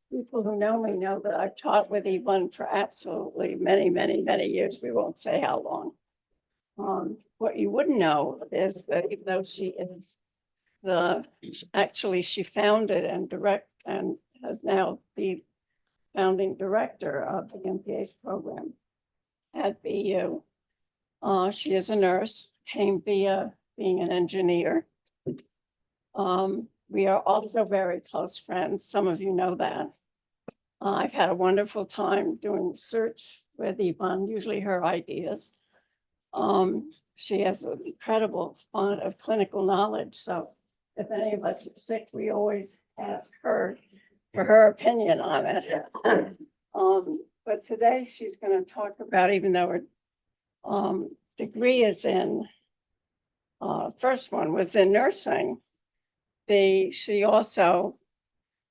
People who know me know that I've taught with Yvonne for absolutely many, many, many years. We won't say how long. What you wouldn't know is that even though she is actually she founded and has now the founding director of the MPH program at BU. She is a nurse, came via being an engineer. We are also very close friends. Some of you know that. I've had a wonderful time doing research with Yvonne, usually her ideas. She has an incredible fund of clinical knowledge. So if any of us are sick, we always ask her for her opinion on it. But today she's going to talk about, even though her degree is in, first one was in nursing, she also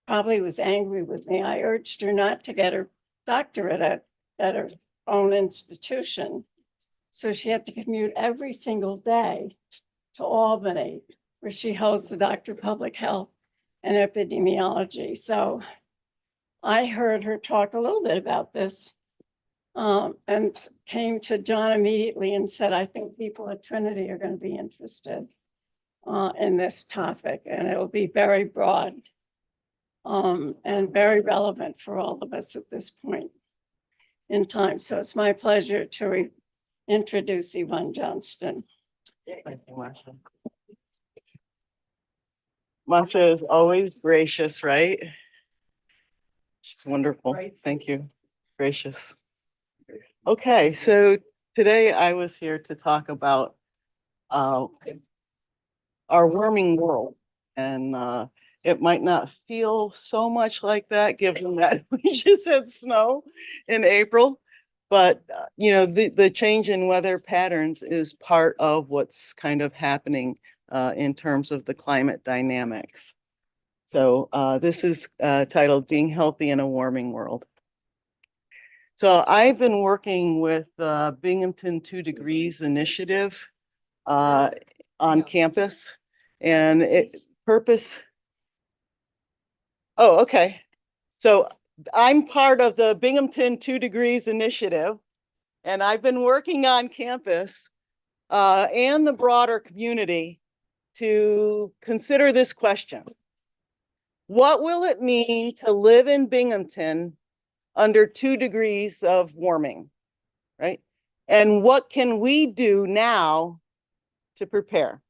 probably was angry with me. I urged her not to get her doctorate at her own institution. So she had to commute every single day to Albany, where she holds the Doctor of Public Health and Epidemiology. So I heard her talk a little bit about this and came to John immediately and said, I think people at Trinity are going to be interested in this topic, and it'll be very broad and very relevant for all of us at this point in time. So it's my pleasure to introduce Yvonne Johnston. Thank you, Marsha. Marsha is always gracious, right? She's wonderful. Thank you. Gracious. Okay, so today I was here to talk about our warming world, and it might not feel so much like that given that we just had snow in April, but you know, the change in weather patterns is part of what's kind of happening in terms of the climate dynamics. So this is titled Being Healthy in a Warming World. So I've been working with Binghamton 2 Degrees initiative on campus, and oh, okay. So I'm part of the Binghamton 2 Degrees initiative, and I've been working on campus and the broader community to consider this question. What will it mean to live in Binghamton under 2 degrees of warming, right? And what can we do now to prepare?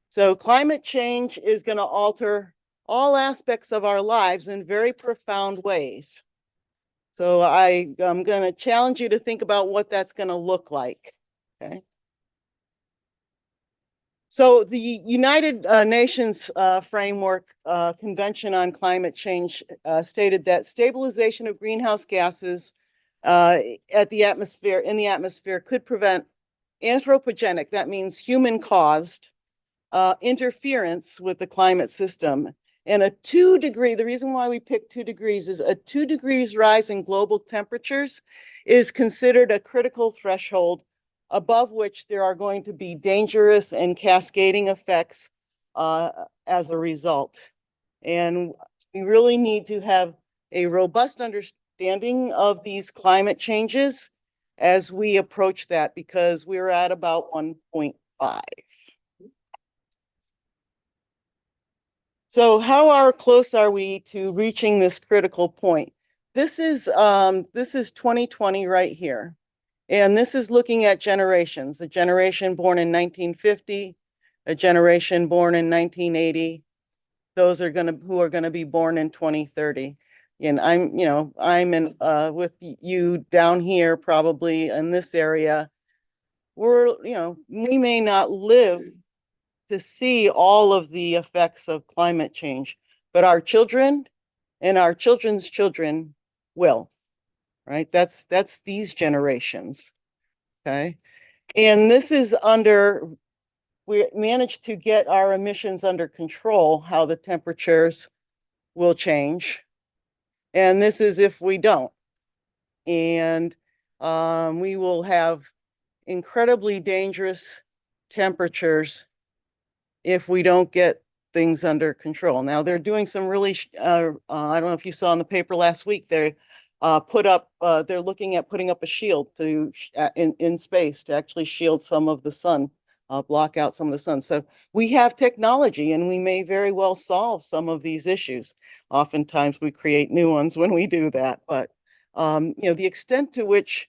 So climate change is going to alter all aspects of our lives in very profound ways. So I'm going to challenge you to think about what that's going to look like, okay? So the United Nations Framework Convention on Climate Change stated that stabilization of greenhouse gases in the atmosphere could prevent anthropogenic, that means human-caused, interference with the climate system. And a 2 degree, the reason why we picked 2 degrees is a 2 degrees rise in global temperatures is considered a critical threshold above which there are going to be dangerous and cascading effects as a result. And we really need to have a robust understanding of these climate changes as we approach that, because we're at about 1.5. So how close are we to reaching this critical point? This is 2020 right here. And this is looking at generations, a generation born in 1950, a generation born in 1980. Those who are gonna be born in 2030. And I'm with you down here, probably in this area. We may not live to see all of the effects of climate change, but our children and our children's children will, right? That's these generations, okay? And this is we managed to get our emissions under control, how the temperatures will change. And this is if we don't. And we will have incredibly dangerous temperatures if we don't get things under control. Now they're doing some really, I don't know if you saw in the paper last week, they're looking at putting up a shield to in space to actually shield some of the sun, block out some of the sun. So we have technology and we may very well solve some of these issues. Oftentimes we create new ones when we do that, but the extent to which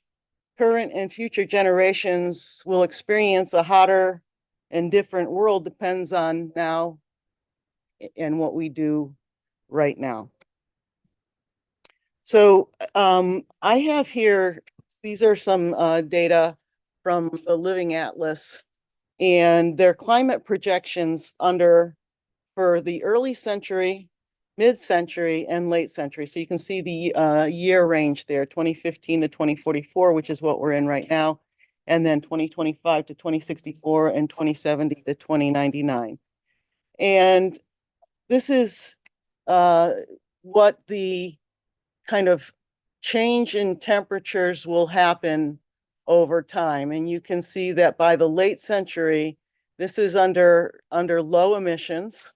current and future generations will experience a hotter and different world depends on now and what we do right now. So I have here, these are some data from the Living Atlas and their climate projections for the early century, mid-century, and late century. So you can see the year range there, 2015 to 2044, which is what we're in right now, and then 2025 to 2064 and 2070 to 2099. And this is what the kind of change in temperatures will happen over time. And you can see that by the late century, this is under low emissions,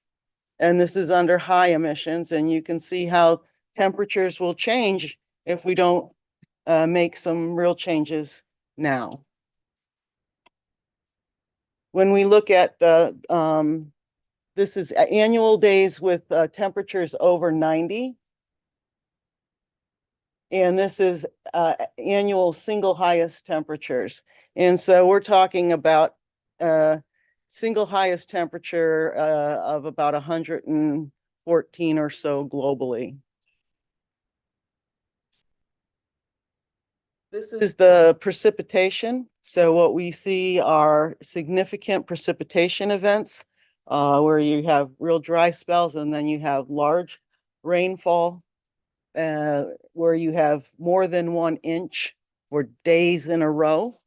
and this is under high emissions. And you can see how temperatures will change if we don't make some real changes now. When we look at this is annual days with temperatures over 90. And this is annual single highest temperatures. And so we're talking about single highest temperature of about 114 or so globally. This is the precipitation. So what we see are significant precipitation events where you have real dry spells and then you have large rainfall where you have more than 1 inch for days in a row.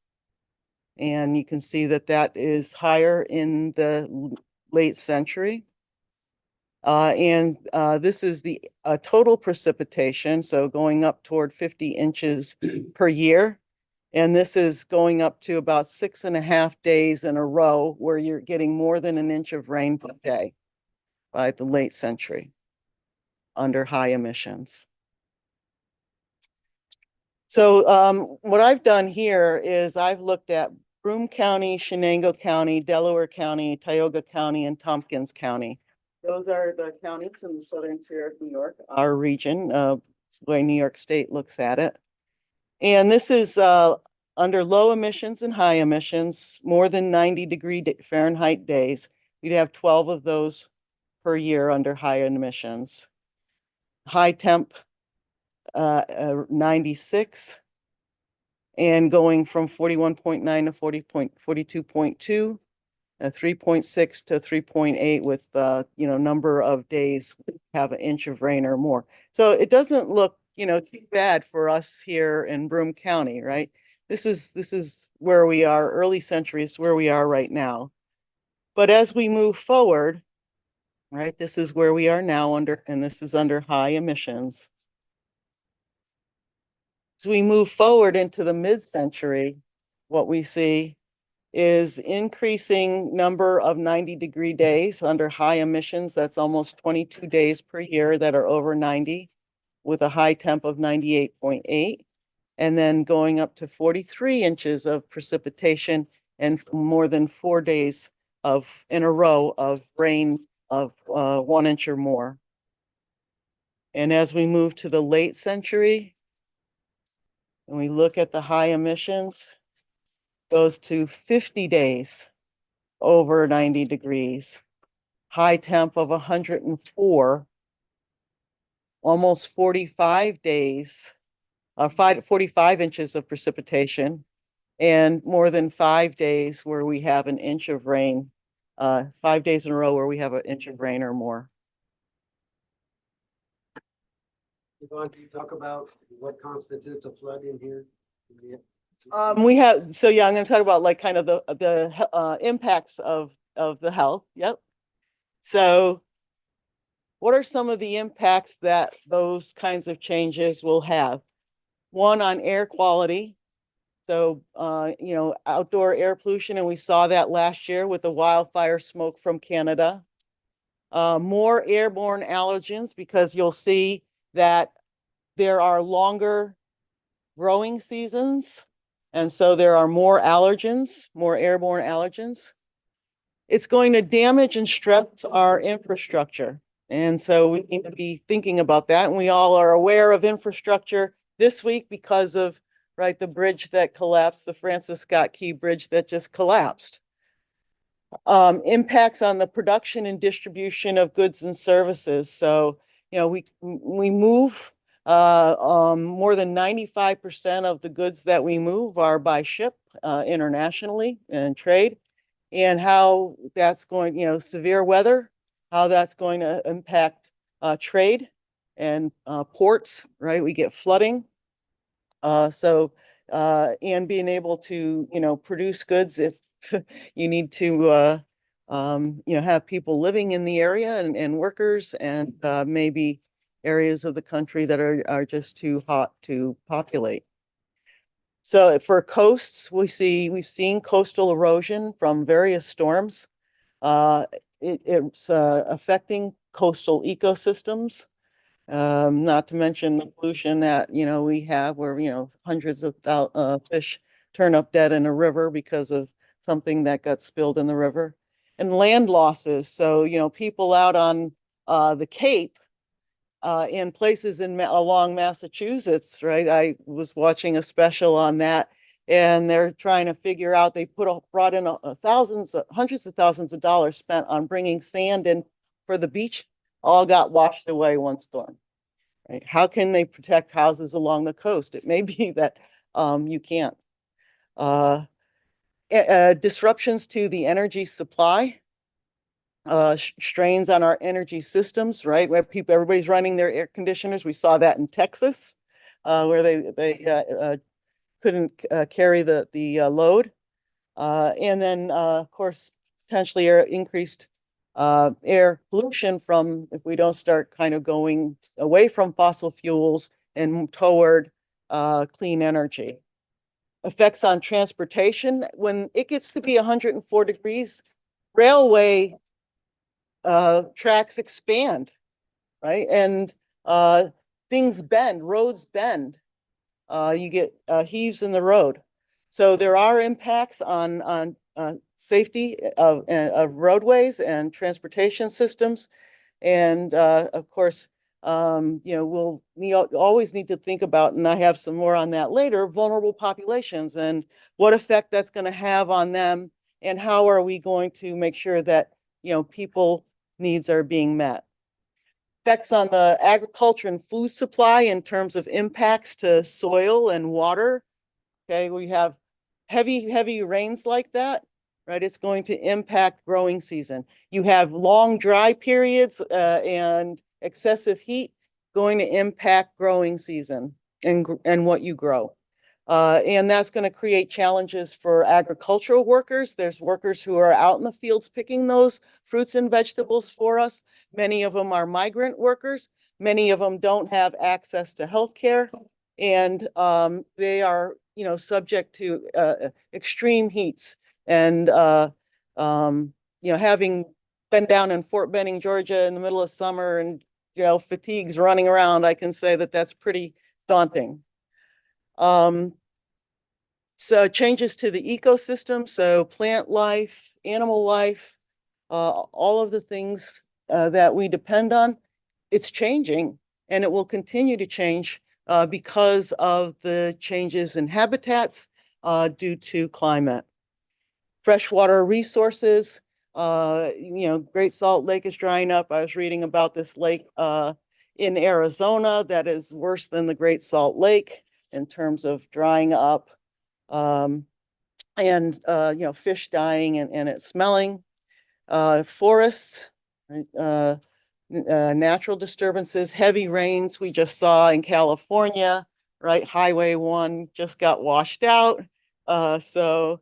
And you can see that that is higher in the late century. This is the total precipitation, so going up toward 50 inches per year. And this is going up to about 6.5 days in a row where you're getting more than 1 inch of rain per day by the late century under high emissions. So what I've done here is I've looked at Broome County, Shenango County, Delaware County, Tioga County, and Tompkins County. Those are the counties in the southern tier of New York, our region, the way New York State looks at it. And this is under low emissions and high emissions, more than 90-degree Fahrenheit days. We'd have 12 of those per year under high emissions. High temp, 96, and going from 41.9 to 42.2, 3.6 to 3.8 with number of days have 1 inch of rain or more. So it doesn't look too bad for us here in Broome County, right? This is where we are, early centuries, where we are right now. But as we move forward, right, this is where we are now and this is under high emissions. As we move forward into the mid-century, what we see is increasing number of 90-degree days under high emissions. That's almost 22 days per year that are over 90 with a high temp of 98.8. And then going up to 43 inches of precipitation and more than 4 days in a row of rain of 1 inch or more. And as we move to the late century, and we look at the high emissions, goes to 50 days over 90 degrees, high temp of 104, almost 45 days, 45 inches of precipitation, and more than 5 days where we have 1 inch of rain, 5 days in a row where we have 1 inch of rain or more. Yvonne, can you talk about what constitutes a flood in here? I'm going to talk about like kind of the impacts of the health. Yep. So what are some of the impacts that those kinds of changes will have? One, on air quality. So, outdoor air pollution, and we saw that last year with the wildfire smoke from Canada. more airborne allergens because you'll see that there are longer growing seasons. And so there are more allergens, more airborne allergens. It's going to damage and stress our infrastructure. And so we need to be thinking about that. And we all are aware of infrastructure this week because of, right, the bridge that collapsed, the Francis Scott Key Bridge that just collapsed. Impacts on the production and distribution of goods and services. So, you know, we move more than 95% of the goods that we move are by ship internationally and trade, and how that's going, you know, severe weather, how that's going to impact trade and ports, right? We get flooding. And being able to, you know, produce goods if you need to, you know, have people living in the area and workers and maybe areas of the country that are just too hot to populate. So for coasts, we've seen coastal erosion from various storms. It's affecting coastal ecosystems. Not to mention the pollution that, you know, we have where, you know, hundreds of fish turn up dead in a river because of something that got spilled in the river. And land losses. So, you know, people out on the Cape in places along Massachusetts, right? I was watching a special on that, and they're trying to figure out, they brought in hundreds of thousands of dollars spent on bringing sand in for the beach, all got washed away one storm. Right? How can they protect houses along the coast? It may be that you can't. Disruptions to the energy supply, strains on our energy systems, right? Where everybody's running their air conditioners. We saw that in Texas, where they couldn't carry the load. And then, of course, potentially increased air pollution from, if we don't start kind of going away from fossil fuels and toward clean energy. Effects on transportation. When it gets to be 104 degrees, railway tracks expand, right? And things bend, roads bend. You get heaves in the road. So there are impacts on safety of roadways and transportation systems. And of course, you know, we always need to think about, and I have some more on that later, vulnerable populations and what effect that's going to have on them, and how are we going to make sure that, you know, people needs are being met. Effects on the agriculture and food supply in terms of impacts to soil and water. Okay, we have heavy rains like that, right? It's going to impact growing season. You have long dry periods and excessive heat going to impact growing season and what you grow. And that's going to create challenges for agricultural workers. There's workers who are out in the fields picking those fruits and vegetables for us. Many of them are migrant workers. Many of them don't have access to health care. And they are, you know, subject to extreme heats. And, you know, having been down in Fort Benning, Georgia in the middle of summer and, you know, fatigues running around, I can say that that's pretty daunting. So changes to the ecosystem, so plant life, animal life, all of the things that we depend on, it's changing, and it will continue to change because of the changes in habitats due to climate. Freshwater resources, you know, Great Salt Lake is drying up. I was reading about this lake in Arizona that is worse than the Great Salt Lake in terms of drying up. And you know, fish dying and it smelling. Forests, natural disturbances, heavy rains we just saw in California, right? Highway 1 just got washed out. So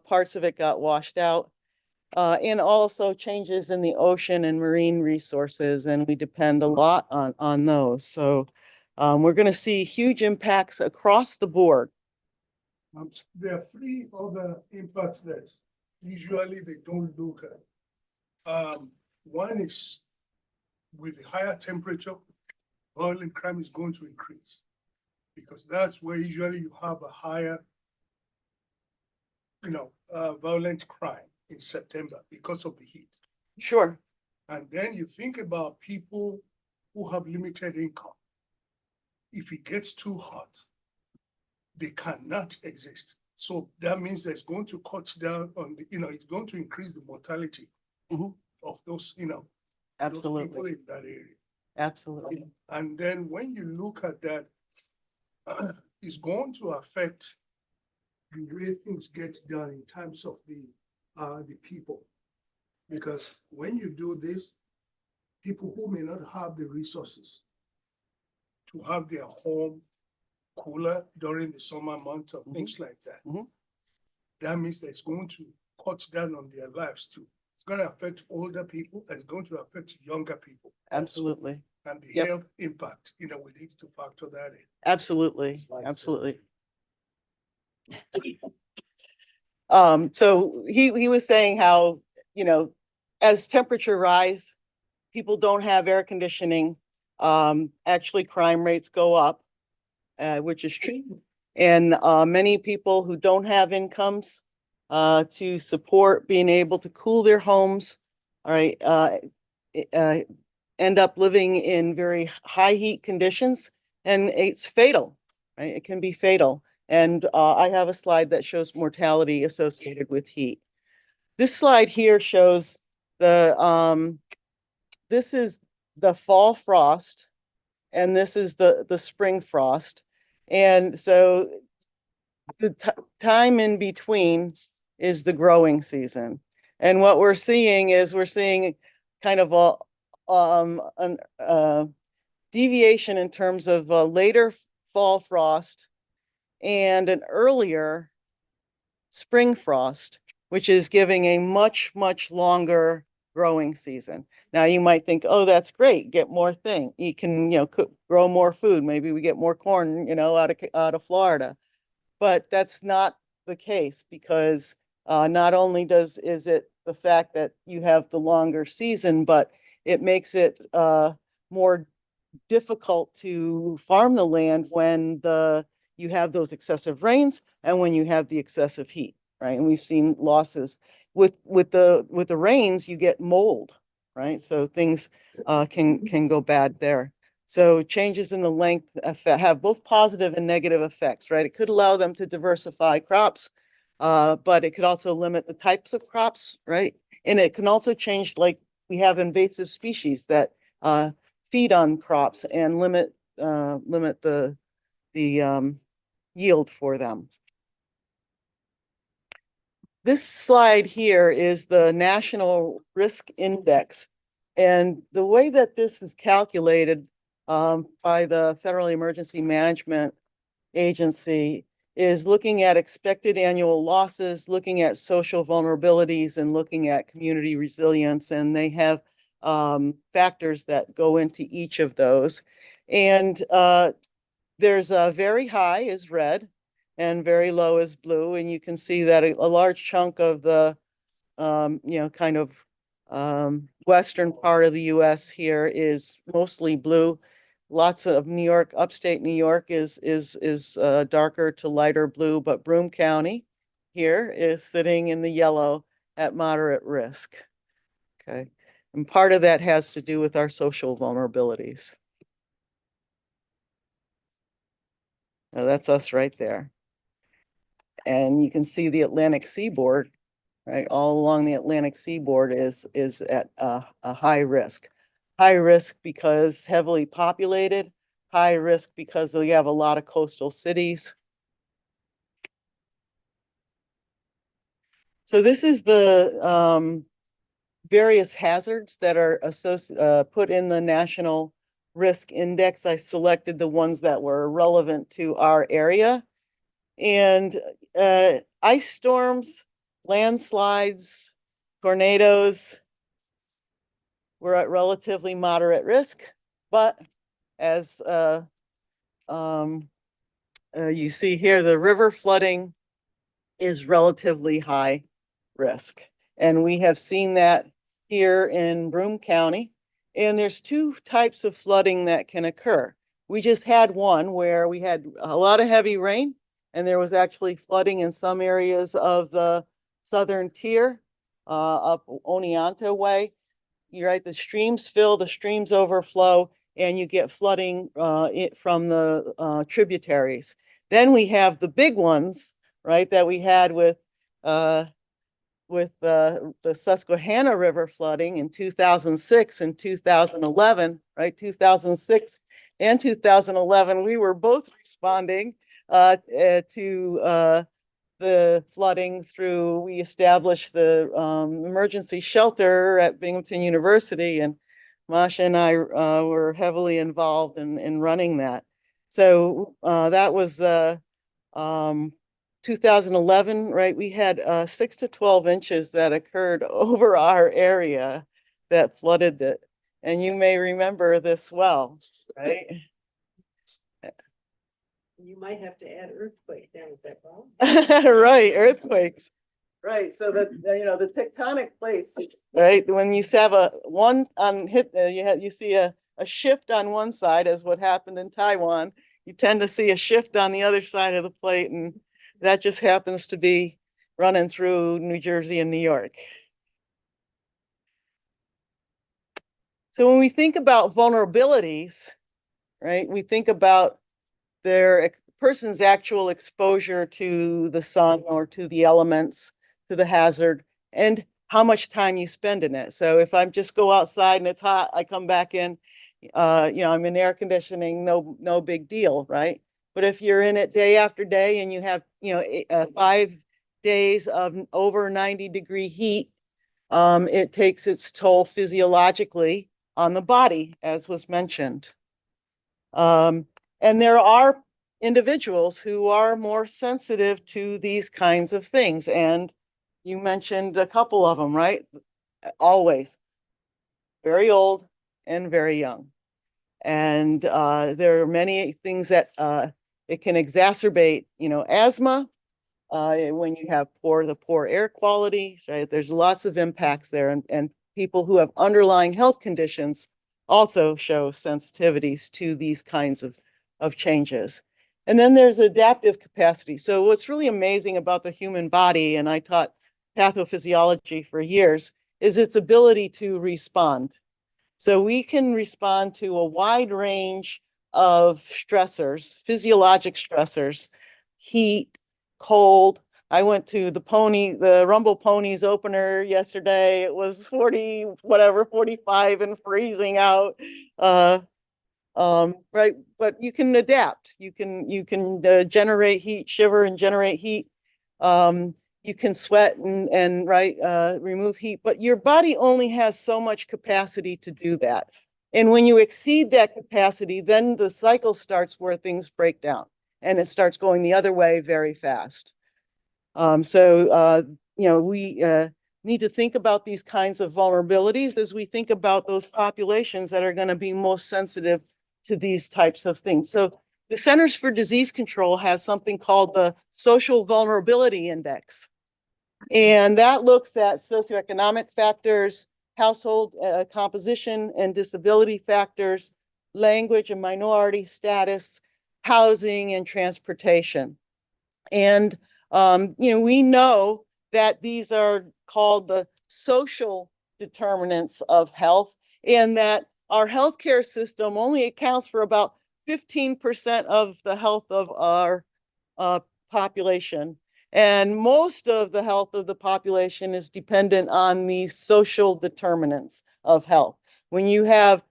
parts of it got washed out. And also changes in the ocean and marine resources, and we depend a lot on those. So we're going to see huge impacts across the board. There are three other impacts that usually they don't look at. One is with the higher temperature, violent crime is going to increase. Because that's where usually you have a higher, violent crime in September because of the heat. Sure. And then you think about people who have limited income. If it gets too hot, they cannot exist. So that means that it's going to cut down on the, it's going to increase the mortality Mhm. of those, those people Absolutely. in that area. Absolutely. And then when you look at that, it's going to affect the way things get done in terms of the people. Because when you do this, people who may not have the resources to have their home cooler during the summer months or things like that, that means that it's going to cut down on their lives too. It's going to affect older people and it's going to affect younger people. also. Absolutely. And the Yep. health impact, we need to factor that in. Absolutely. Slide Absolutely. So he was saying how, as temperature rise, people don't have air conditioning. Actually crime rates go up, which is true. And many people who don't have incomes to support being able to cool their homes, all right, end up living in very high heat conditions, and it's fatal, right? It can be fatal. And I have a slide that shows mortality associated with heat. This slide here shows this is the fall frost, and this is the spring frost. And so the time in between is the growing season. And what we're seeing is kind of a deviation in terms of a later fall frost and an earlier spring frost, which is giving a much, much longer growing season. Now you might think, oh, that's great, get more thing. You can, grow more food. Maybe we get more corn, out of Florida. But that's not the case, because not only is it the fact that you have the longer season, but it makes it more difficult to farm the land when you have those excessive rains and when you have the excessive heat, right? And we've seen losses with the rains. You get mold, right? So things can go bad there. So changes in the length have both positive and negative effects, right? It could allow them to diversify crops, but it could also limit the types of crops, right? And it can also change, like we have invasive species that feed on crops and limit the yield for them. This slide here is the National Risk Index. And the way that this is calculated by the Federal Emergency Management Agency is looking at expected annual losses, looking at social vulnerabilities, and looking at community resilience. And they have factors that go into each of those. And there's a very high is red and very low is blue. And you can see that a large chunk of the, kind of western part of the US here is mostly blue. Lots of New York, upstate New York is darker to lighter blue, but Broome County here is sitting in the yellow at moderate risk. Okay. And part of that has to do with our social vulnerabilities. Now that's us right there. And you can see the Atlantic seaboard, right? All along the Atlantic seaboard is at a high risk. High risk because heavily populated, high risk because we have a lot of coastal cities. So this is the various hazards that are put in the National Risk Index. I selected the ones that were relevant to our area. And ice storms, landslides, tornadoes, we're at relatively moderate risk, but as you see here, the river flooding is relatively high risk. And we have seen that here in Broome County. And there's two types of flooding that can occur. We just had one where we had a lot of heavy rain, and there was actually flooding in some areas of the southern tier, up Oneonta way. You're right, the streams fill, the streams overflow, and you get flooding from the tributaries. Then we have the big ones, right, that we had uh, with the Susquehanna River flooding in 2006 and 2011, right? 2006 and 2011, we were both responding to the flooding through, we established the emergency shelter at Binghamton University, and Masha and I were heavily involved in running that. So that was um, 2011, right? We had 6 to 12 inches that occurred over our area that flooded it. And you may remember this well, right? You might have to add earthquake down with that problem. Right, earthquakes. Right, so that the tectonic plates, right? When you have a one on hit, you see a shift on one side, as what happened in Taiwan. You tend to see a shift on the other side of the plate, and that just happens to be running through New Jersey and New York. So when we think about vulnerabilities, right, we think about their person's actual exposure to the sun or to the elements, to the hazard, and how much time you spend in it. So if I just go outside and it's hot, I come back in, I'm in air conditioning, no big deal, right? But if you're in it day after day and you have, 5 days of over 90-degree heat, it takes its toll physiologically on the body, as was mentioned. And there are individuals who are more sensitive to these kinds of things. And you mentioned a couple of them, right? Always very old and very young. And there are many things that it can exacerbate, asthma, when you have the poor air quality, right? There's lots of impacts there. And people who have underlying health conditions also show sensitivities to these kinds of changes. And then there's adaptive capacity. So what's really amazing about the human body, and I taught pathophysiology for years, is its ability to respond. So we can respond to a wide range of stressors, physiologic stressors, heat, cold. I went to the Rumble Ponies opener yesterday. It was 45 and freezing out. Right, but you can adapt. You can generate heat, shiver and generate heat. You can sweat and remove heat, but your body only has so much capacity to do that. And when you exceed that capacity, then the cycle starts where things break down, and it starts going the other way very fast. We need to think about these kinds of vulnerabilities as we think about those populations that are going to be most sensitive to these types of things. So the Centers for Disease Control has something called the Social Vulnerability Index. And that looks at socioeconomic factors, household composition and disability factors, language and minority status, housing and transportation. And, we know that these are called the social determinants of health, and that our healthcare system only accounts for about 15% of the health of our population. And most of the health of the population is dependent on these social determinants of health. When you have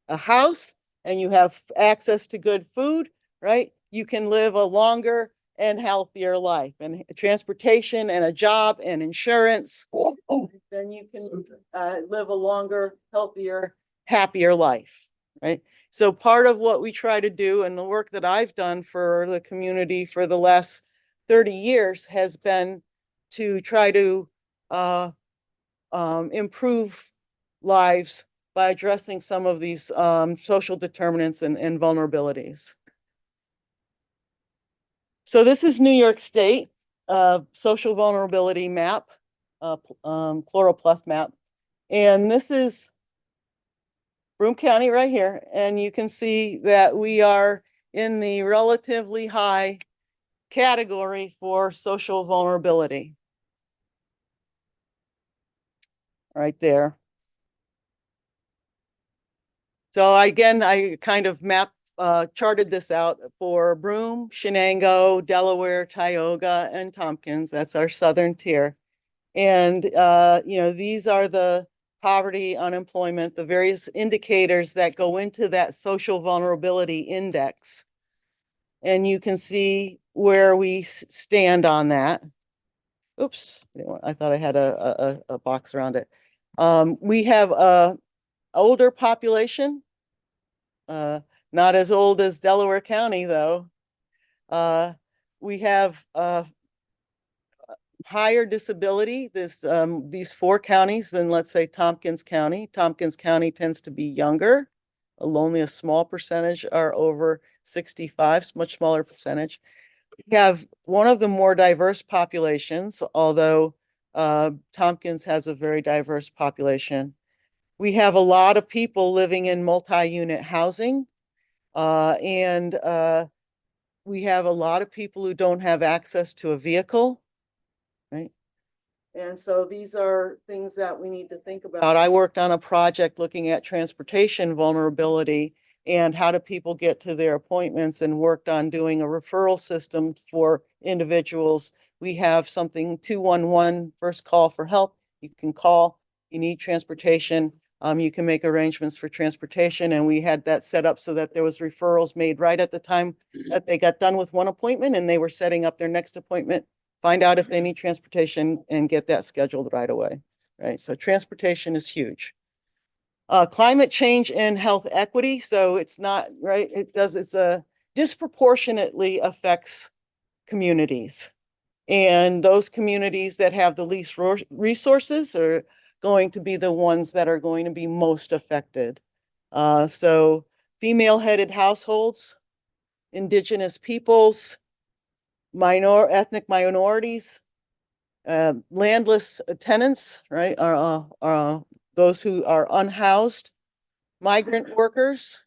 a house and you have access to good food, right, you can live a longer and healthier life, and transportation and a job and insurance, then you can live a longer, healthier, happier life, right? So part of what we try to do, and the work that I've done for the community for the last 30 years, has been to try to improve lives by addressing some of these social determinants and vulnerabilities. So this is New York State social vulnerability map, chloropleth map. And this is Broome County right here, and you can see that we are in the relatively high category for social vulnerability. Right there. So again, I kind of charted this out for Broome, Shenango, Delaware, Tioga, and Tompkins. That's our southern tier. And, these are the poverty, unemployment, the various indicators that go into that social vulnerability index. And you can see where we stand on that. Oops, I thought I had a box around it. We have a older population, not as old as Delaware County, though. We have higher disability, these 4 counties than, let's say, Tompkins County. Tompkins County tends to be younger. Only a small percentage are over 65, much smaller percentage. We have one of the more diverse populations, although Tompkins has a very diverse population. We have a lot of people living in multi-unit housing, and we have a lot of people who don't have access to a vehicle, right? And so these are things that we need to think about. I worked on a project looking at transportation vulnerability and how do people get to their appointments, and worked on doing a referral system for individuals. We have something 211 first call for help. You can call, you need transportation. You can make arrangements for transportation, and we had that set up so that there was referrals made right at the time that they got done with one appointment and they were setting up their next appointment. Find out if they need transportation and get that scheduled right away, right? So transportation is huge. Climate change and health equity. So it's not, right, it's disproportionately affects communities. And those communities that have the least resources are going to be the ones that are going to be most affected. So female-headed households, indigenous peoples, ethnic minorities, landless tenants, right, are those who are unhoused, migrant workers,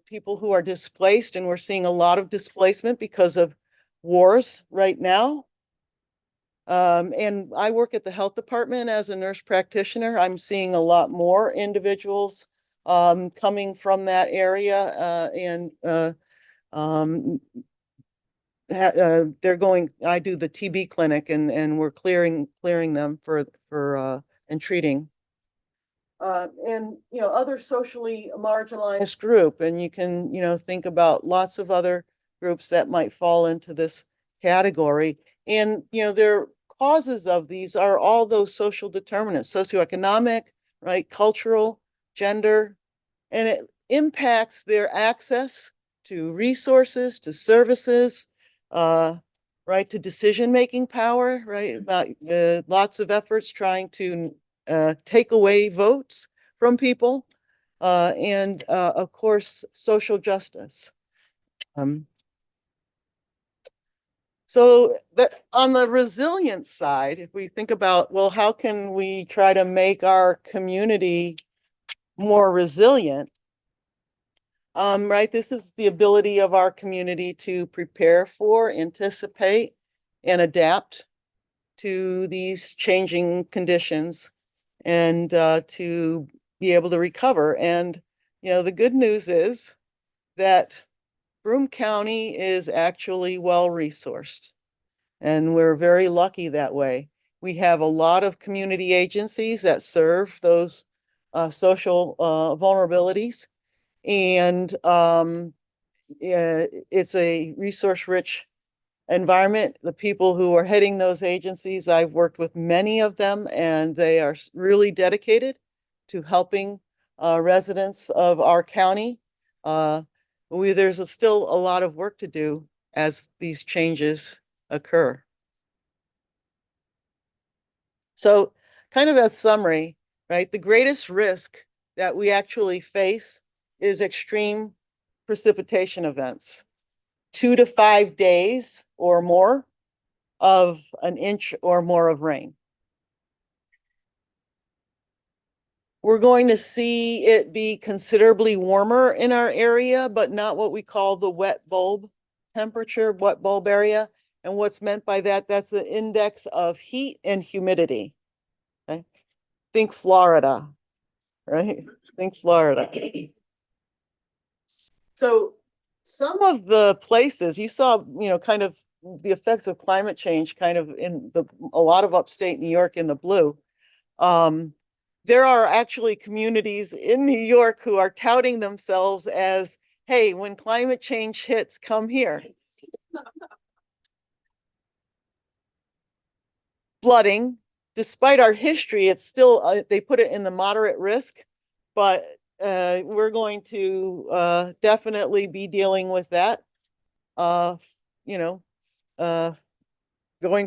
people who are displaced, and we're seeing a lot of displacement because of wars right now. And I work at the health department as a nurse practitioner. I'm seeing a lot more individuals coming from that area, and they're going. I do the TB clinic, and we're clearing them for and treating. And other socially marginalized group, and you can think about lots of other groups that might fall into this category. And their causes of these are all those social determinants: socioeconomic, right, cultural, gender, and it impacts their access to resources, to services, right, to decision-making power, right? About lots of efforts trying to take away votes from people, and of course, social justice. So that on the resilience side, if we think about, well, how can we try to make our community more resilient? Right, this is the ability of our community to prepare for, anticipate, and adapt to these changing conditions, and to be able to recover. And the good news is that Broome County is actually well-resourced, and we're very lucky that way. We have a lot of community agencies that serve those social vulnerabilities, and it's a resource-rich environment. The people who are heading those agencies, I've worked with many of them, and they are really dedicated to helping residents of our county. There's still a lot of work to do as these changes occur. So kind of as summary, right, the greatest risk that we actually face is extreme precipitation events. 2 to 5 days or more of 1 inch or more of rain. We're going to see it be considerably warmer in our area, but not what we call the wet bulb temperature, wet bulb area. And what's meant by that, that's the index of heat and humidity. Okay? Think Florida, right? Think Florida. So some of the places you saw, kind of the effects of climate change kind of in a lot of upstate New York in the blue. There are actually communities in New York who are touting themselves as, hey, when climate change hits, come here. Flooding, despite our history, it's still, they put it in the moderate risk, but we're going to definitely be dealing with that, going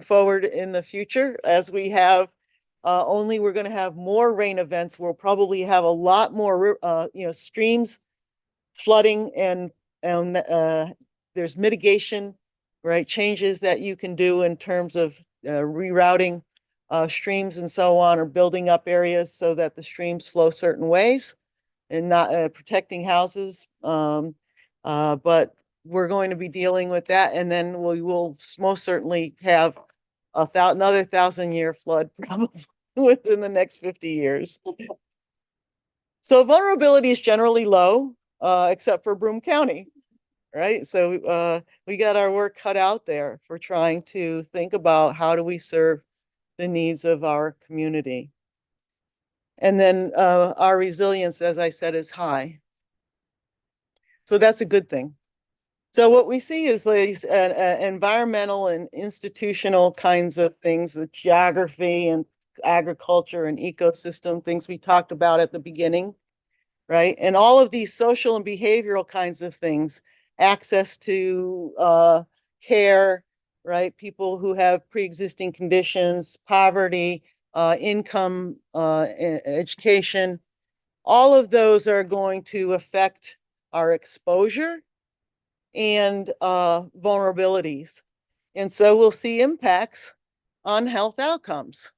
forward in the future as we have we're going to have more rain events. We'll probably have a lot more, streams flooding and there's mitigation, right? Changes that you can do in terms of rerouting streams and so on, or building up areas so that the streams flow certain ways and not protecting houses. But we're going to be dealing with that. And then we will most certainly have another 1,000-year flood probably within the next 50 years. So vulnerability is generally low, except for Broome County, right? So we got our work cut out there for trying to think about how do we serve the needs of our community. And then our resilience, as I said, is high. So that's a good thing. So what we see is these environmental and institutional kinds of things, the geography and agriculture and ecosystem, things we talked about at the beginning, right? And all of these social and behavioral kinds of things, access to care, right? People who have pre-existing conditions, poverty, income, education, all of those are going to affect our exposure and vulnerabilities. And so we'll see impacts on health outcomes.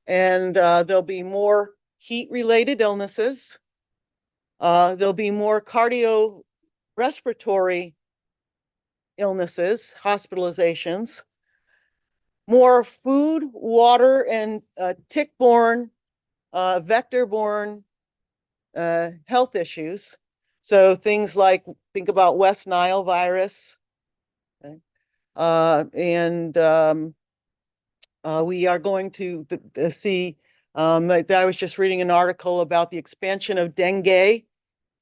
And there'll be more heat-related illnesses. There'll be more cardiorespiratory illnesses, hospitalizations, more food, water, and tick-borne, vector-borne health issues. So things like, think about West Nile virus. Okay. We are going to see, I was just reading an article about the expansion of dengue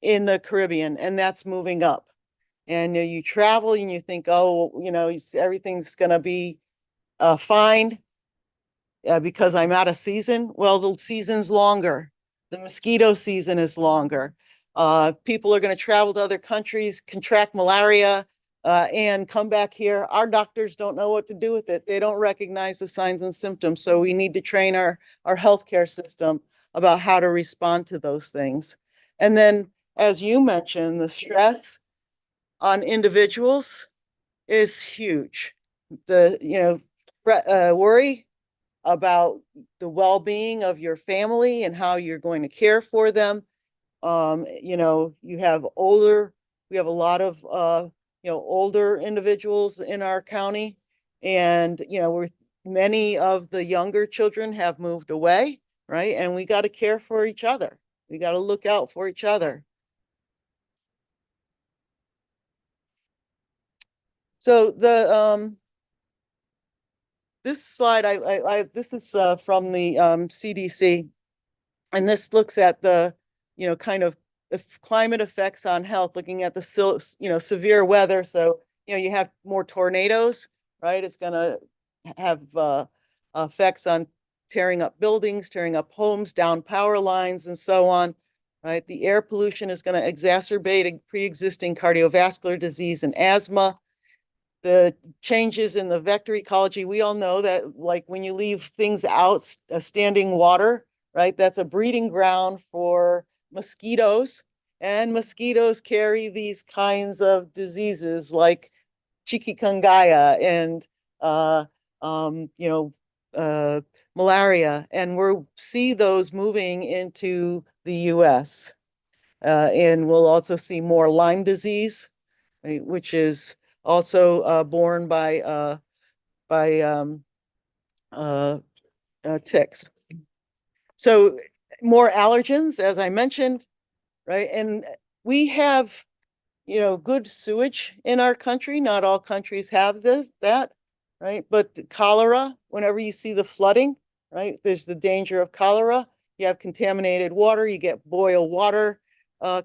in the Caribbean, and that's moving up. And you travel and you think, oh, everything's going to be fine because I'm out of season. Well, the season's longer. The mosquito season is longer. People are going to travel to other countries, contract malaria, and come back here. Our doctors don't know what to do with it. They don't recognize the signs and symptoms. So we need to train our healthcare system about how to respond to those things. And then, as you mentioned, the stress on individuals is huge. The, worry about the well-being of your family and how you're going to care for them. We have a lot of, older individuals in our county, and, many of the younger children have moved away, right? And we got to care for each other. We got to look out for each other. So this slide, this is from the CDC, and this looks at the, kind of climate effects on health, looking at the, severe weather. So, you have more tornadoes, right? It's going to have effects on tearing up buildings, tearing up homes, down power lines, and so on, right? The air pollution is going to exacerbate a pre-existing cardiovascular disease and asthma. The changes in the vector ecology, we all know that, like, when you leave things out, standing water, right? That's a breeding ground for mosquitoes, and mosquitoes carry these kinds of diseases like chikungunya and malaria, and we'll see those moving into the US. And we'll also see more Lyme disease, right, which is also borne by ticks. So more allergens, as I mentioned, right? And we have, good sewage in our country. Not all countries have that, right? But the cholera, whenever you see the flooding, right, there's the danger of cholera. You have contaminated water, you get boil water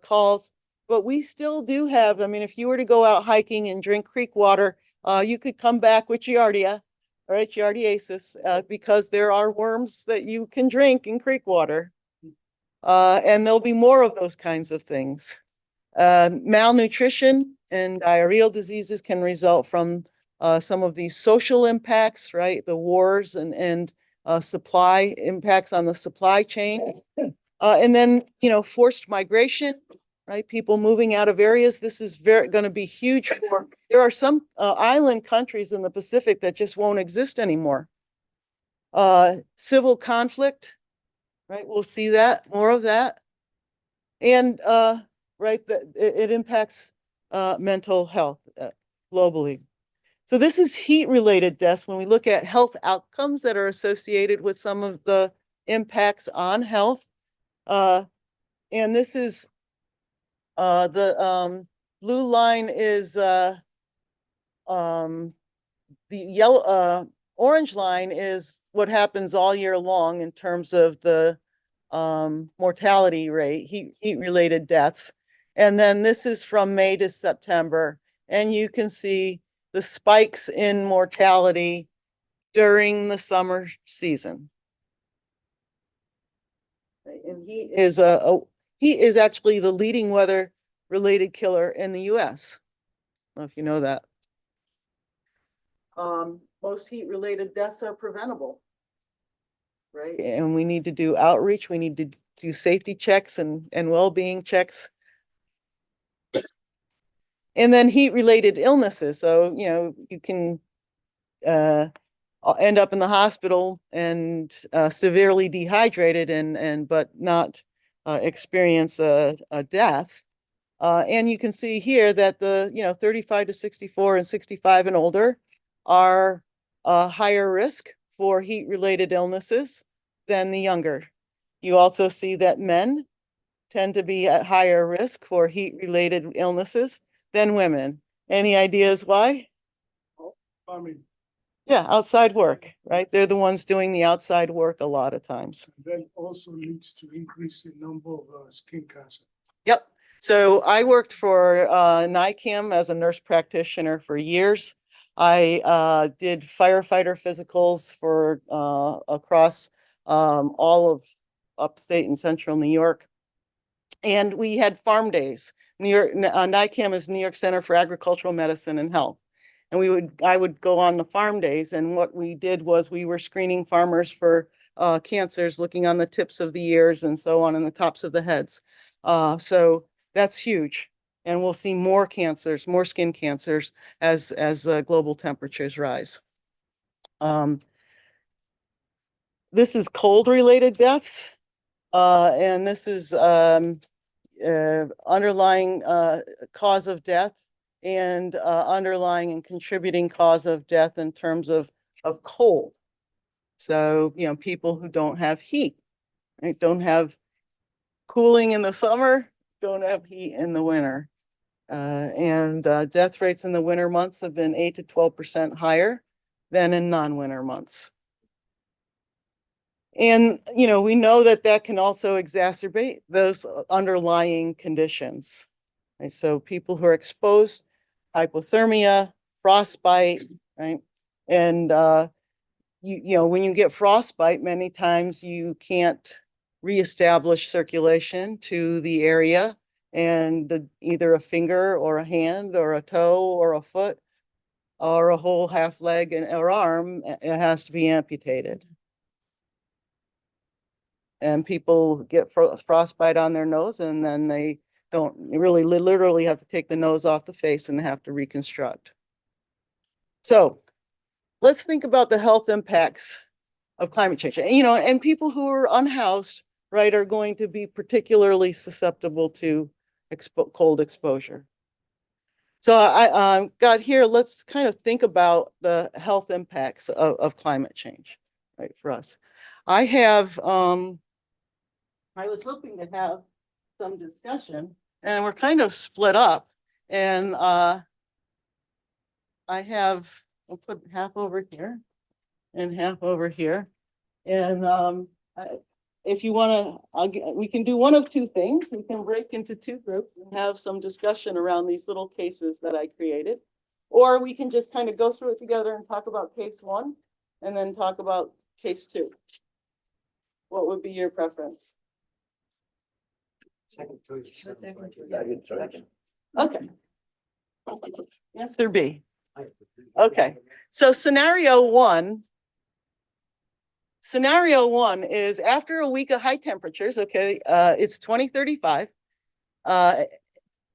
calls. But we still do have, I mean, if you were to go out hiking and drink creek water, you could come back with giardia, right, giardiasis, because there are worms that you can drink in creek water. And there'll be more of those kinds of things. Malnutrition and diarrheal diseases can result from some of these social impacts, right? The wars and supply impacts on the supply chain. And then, forced migration, right? People moving out of areas. This is going to be huge for, there are some island countries in the Pacific that just won't exist anymore. Civil conflict, right? We'll see that, more of that. And, right, that it impacts mental health globally. So this is heat-related deaths when we look at health outcomes that are associated with some of the impacts on health. And this is the blue line is the orange line is what happens all year long in terms of the mortality rate, heat-related deaths. And then this is from May to September. And you can see the spikes in mortality during the summer season. And heat is actually the leading weather-related killer in the US. I don't know if you know that. Most heat-related deaths are preventable, right? And we need to do outreach. We need to do safety checks and well-being checks. And then heat-related illnesses. So, you can end up in the hospital and severely dehydrated but not experience a death. And you can see here that the 35 to 64 and 65 and older are higher risk for heat-related illnesses than the younger. You also see that men tend to be at higher risk for heat-related illnesses than women. Any ideas why? Farming. Yeah, outside work, right? They're the ones doing the outside work a lot of times. That also leads to increase in number of skin cancer. Yep. So I worked for NICAM as a nurse practitioner for years. I did firefighter physicals for across all of upstate and central New York. And we had farm days. NICAM is New York Center for Agricultural Medicine and Health. And I would go on the farm days, and what we did was we were screening farmers for cancers, looking on the tips of the ears and so on, and the tops of the heads. So that's huge. And we'll see more cancers, more skin cancers as global temperatures rise. This is cold-related deaths, and this is underlying cause of death and underlying and contributing cause of death in terms of cold. So, people who don't have heat, right? Don't have cooling in the summer, don't have heat in the winter. And death rates in the winter months have been 8 to 12% higher than in non-winter months. And, we know that can also exacerbate those underlying conditions. Right? So people who are exposed, hypothermia, frostbite, right? And, when you get frostbite, many times you can't reestablish circulation to the area, and either a finger or a hand or a toe or a foot or a whole half leg or arm, it has to be amputated. And people get frostbite on their nose, and then they don't really literally have to take the nose off the face and have to reconstruct. So let's think about the health impacts of climate change. And, you know, and people who are unhoused, right, are going to be particularly susceptible to cold exposure. So I got here, let's kind of think about the health impacts of climate change, right, for us. I was hoping to have some discussion, and we're kind of split up. And I'll put half over here and half over here. And if you want to, we can do one of two things. We can break into two groups and have some discussion around these little cases that I created. Or we can just kind of go through it together and talk about case one and then talk about case two. What would be your preference? Second choice. Second choice. Okay. Answer B. Okay. So scenario one is after a week of high temperatures, okay, it's 2035. The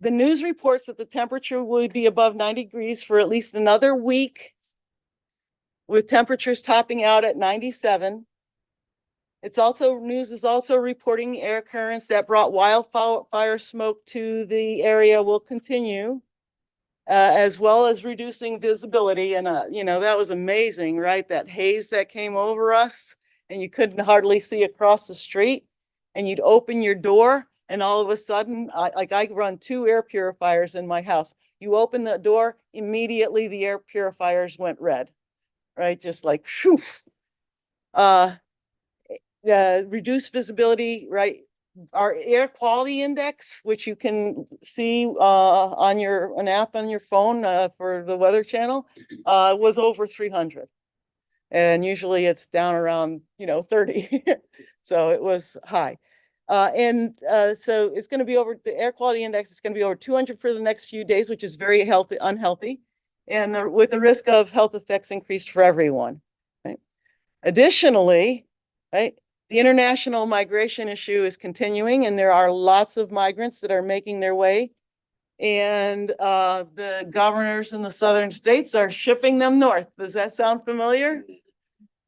news reports that the temperature would be above 90 degrees for at least another week, with temperatures topping out at 97. News is also reporting air currents that brought wildfire smoke to the area will continue, as well as reducing visibility. And, you know, that was amazing, right? That haze that came over us and you couldn't hardly see across the street, and you'd open your door and all of a sudden, I run 2 air purifiers in my house. You open the door, immediately the air purifiers went red, right? Just like, shoo. Reduced visibility, right? Our air quality index, which you can see on an app on your phone for the Weather Channel, was over 300. And usually it's down around, 30. So it was high. So it's going to be over, the air quality index is going to be over 200 for the next few days, which is very unhealthy. And with the risk of health effects increased for everyone. Right? Additionally, right? The international migration issue is continuing, and there are lots of migrants that are making their way. And the governors in the southern states are shipping them north. Does that sound familiar?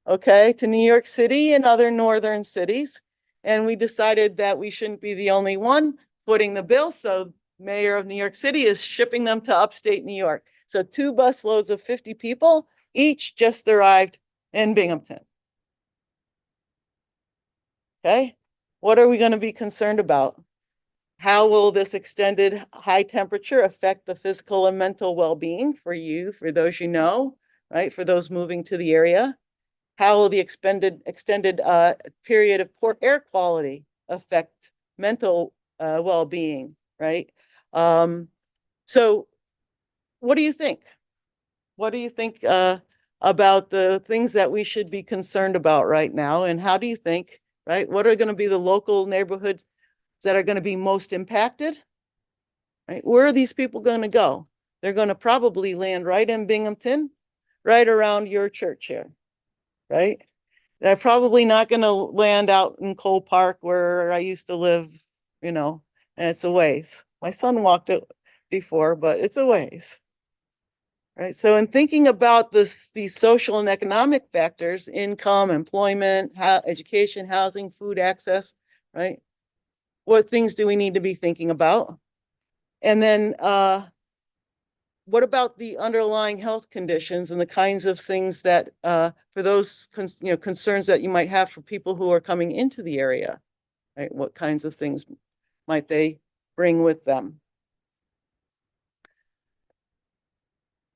Okay, to New York City and other northern cities. And we decided that we shouldn't be the only one footing the bill. So Mayor of New York City is shipping them to upstate New York. So 2 busloads of 50 people each just arrived in Binghamton. Okay, what are we going to be concerned about? How will this extended high temperature affect the physical and mental well-being for you, for those you know, right? For those moving to the area? How will the extended period of poor air quality affect mental well-being, right? So what do you think? What do you think about the things that we should be concerned about right now? And how do you think, right? What are going to be the local neighborhoods that are going to be most impacted? Right? Where are these people going to go? They're going to probably land right in Binghamton, right around your church here, right? They're probably not going to land out in Cole Park where I used to live, and it's a ways. My son walked it before, but it's a ways. Right. So in thinking about these social and economic factors, income, employment, education, housing, food access, right? What things do we need to be thinking about? And then what about the underlying health conditions and the kinds of things that for those concerns that you might have for people who are coming into the area, right? What kinds of things might they bring with them?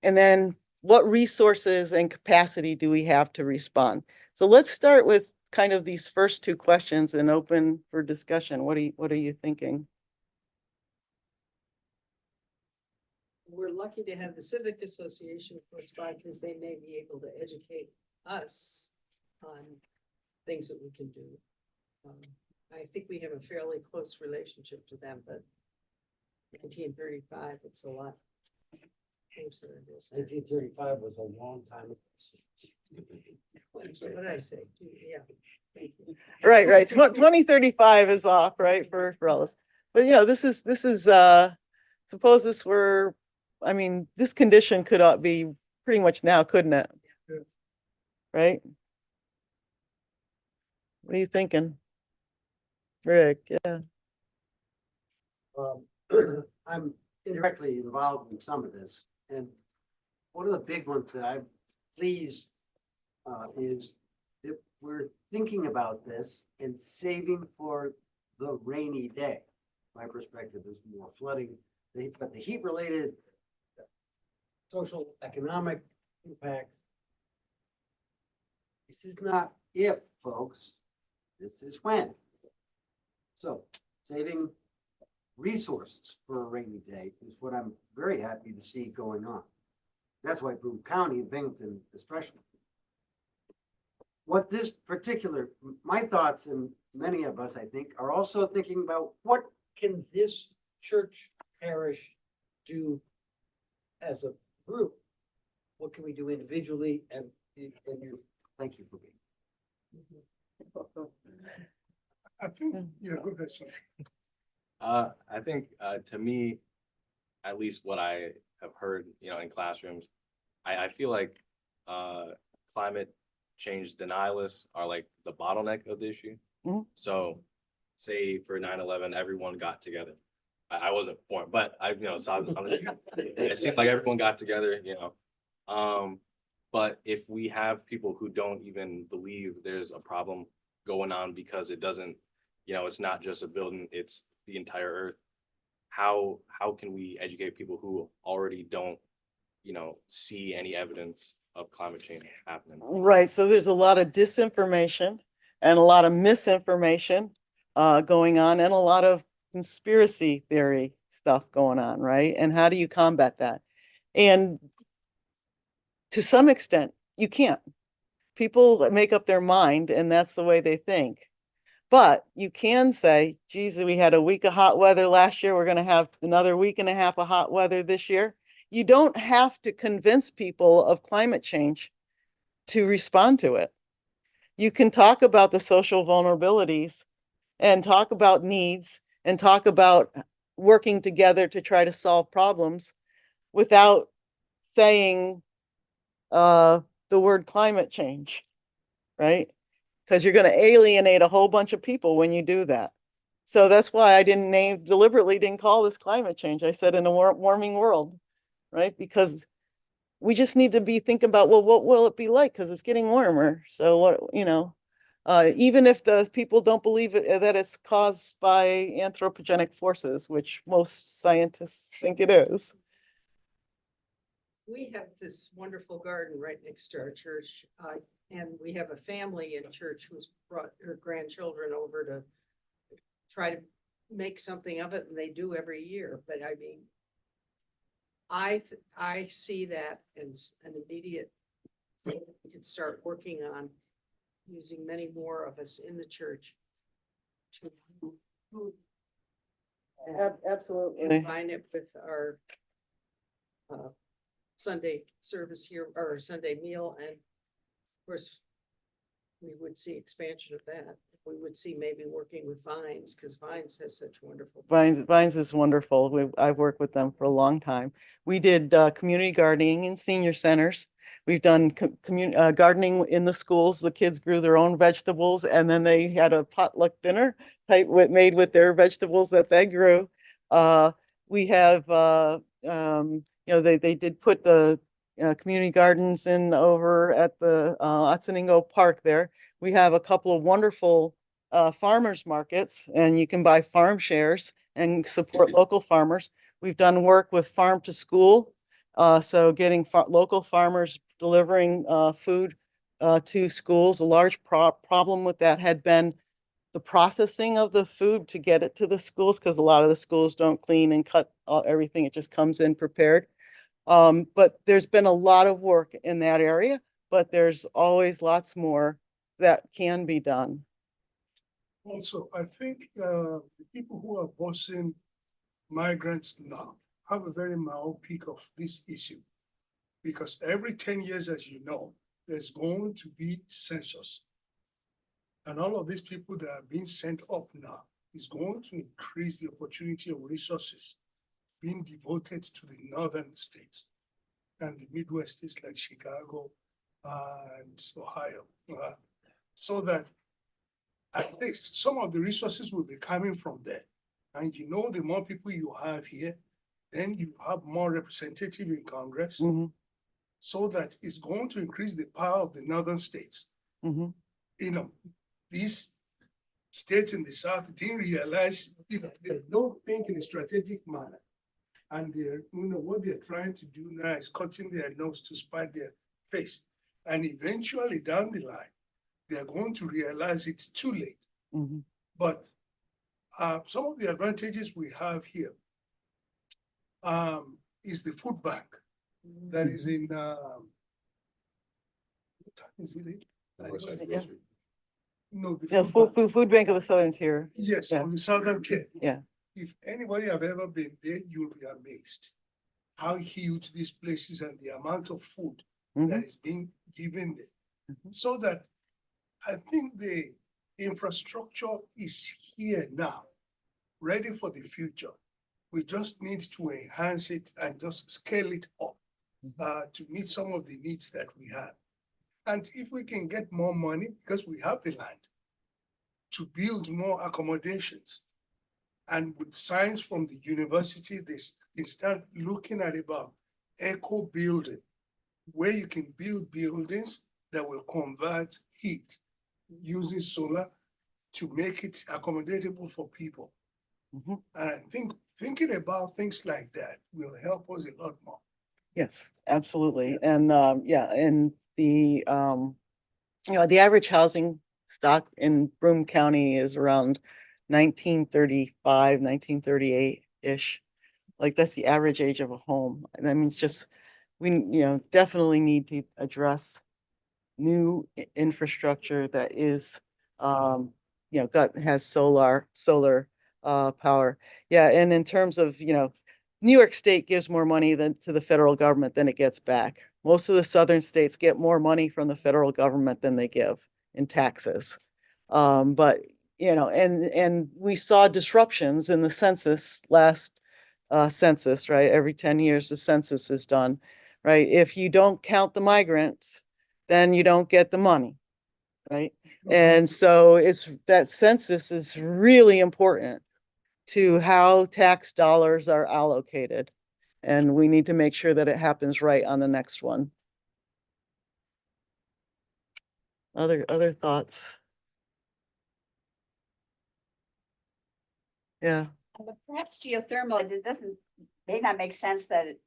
And then what resources and capacity do we have to respond? So let's start with kind of these first 2 questions and open for discussion. What are you thinking? We're lucky to have the Civic Association close by because they may be able to educate us on things that we can do. I think we have a fairly close relationship to them, but 1935, it's a lot closer than this. 1935 was a long time ago. What did I say? Yeah. Thank you. Right. 2035 is off, right, for all this. But this is suppose this were, this condition could be pretty much now, couldn't it? Yeah. Right? What are you thinking? Rick, yeah. I'm indirectly involved in some of this, and one of the big ones that I'm pleased is that we're thinking about this and saving for the rainy day. My perspective is more flooding, but the heat-related social, economic impacts. This is not if, folks. This is when. So saving resources for a rainy day is what I'm very happy to see going on. That's why Broome County and Binghamton especially. What this particular, my thoughts and many of us, I think, are also thinking about what can this church parish do as a group? What can we do individually? And thank you for being. I think, yeah, go ahead, sir. I think to me, at least what I have heard, in classrooms, I feel like climate change denialists are like the bottleneck of the issue. Mhm. So say for 9/11, everyone got together. I wasn't born, but it seemed like everyone got together, but if we have people who don't even believe there's a problem going on because it doesn't, it's not just a building, it's the entire earth. How can we educate people who already don't, see any evidence of climate change happening? Right, so there's a lot of disinformation and a lot of misinformation going on, and a lot of conspiracy theory stuff going on, right? And how do you combat that? And to some extent, you can't. People make up their mind, and that's the way they think. But you can say, geez, we had a week of hot weather last year. We're going to have another week and a half of hot weather this year. You don't have to convince people of climate change to respond to it. You can talk about the social vulnerabilities and talk about needs and talk about working together to try to solve problems without saying the word climate change, right? Because you're going to alienate a whole bunch of people when you do that. So that's why I deliberately didn't call this climate change. I said in a warming world, right? Because we just need to be thinking about, well, what will it be like? Because it's getting warmer. So what, even if the people don't believe that it's caused by anthropogenic forces, which most scientists think it is. We have this wonderful garden right next to our church, and we have a family in church who's brought her grandchildren over to try to make something of it, and they do every year. But I mean, I see that as an immediate thing we could start working on, using many more of us in the church to Absolutely. combine it with our Sunday service here, or Sunday meal, and of course, we would see expansion of that. We would see maybe working with Vines, because Vines has such wonderful. Vines is wonderful. I've worked with them for a long time. We did community gardening in senior centers. We've done gardening in the schools. The kids grew their own vegetables, and then they had a potluck dinner made with their vegetables that they grew. We have, they did put the community gardens in over at the Otsoningo Park there. We have a couple of wonderful farmers markets, and you can buy farm shares and support local farmers. We've done work with farm to school, so getting local farmers delivering food to schools. A large problem with that had been the processing of the food to get it to the schools, because a lot of the schools don't clean and cut everything. It just comes in prepared. But there's been a lot of work in that area, but there's always lots more that can be done. Also, I think the people who are bossing migrants now have a very myopic of this issue. Because every 10 years, as you know, there's going to be census. And all of these people that are being sent up now is going to increase the opportunity of resources being devoted to the northern states and the Midwest states like Chicago and Ohio. So that at least some of the resources will be coming from there. And you know, the more people you have here, then you have more representative in Congress, Mhm, so that it's going to increase the power of the northern states. mhm. You know, these states in the south didn't realize, they don't think in a strategic manner. And what they're trying to do now is cutting their nose to spite their face. And eventually down the line, they're going to realize it's too late. Mhm. But some of the advantages we have here is the food bank that is in, what time is it? Yeah. No, the Yeah, food bank of the Southern Tier. Yes, Yeah. on the southern tip. Yeah. If anybody have ever been there, you'll be amazed how huge this place is and the amount of food that Mhm. is being given there. Mhm. So that I think the infrastructure is here now, ready for the future. We just need to enhance it and just scale it up to meet some of the needs that we have. And if we can get more money, because we have the land, to build more accommodations. And with science from the university, they start looking at about eco building, where you can build buildings that will convert heat using solar to make it accommodatable for people. Mhm. And I think thinking about things like that will help us a lot more. Yes, absolutely. And yeah, and the the average housing stock in Broome County is around 1935, 1938-ish. Like that's the average age of a home. And I mean, it's just, we, definitely need to address new infrastructure that is, has solar power. Yeah, and in terms of, New York State gives more money to the federal government than it gets back. Most of the southern states get more money from the federal government than they give in taxes. But and we saw disruptions in the last census, right? Every 10 years the census is done, right? If you don't count the migrants, then you don't get the money, right? And so that census is really important to how tax dollars are allocated. And we need to make sure that it happens right on the next one. Other thoughts? Yeah. But perhaps geothermal, it doesn't, may not make sense that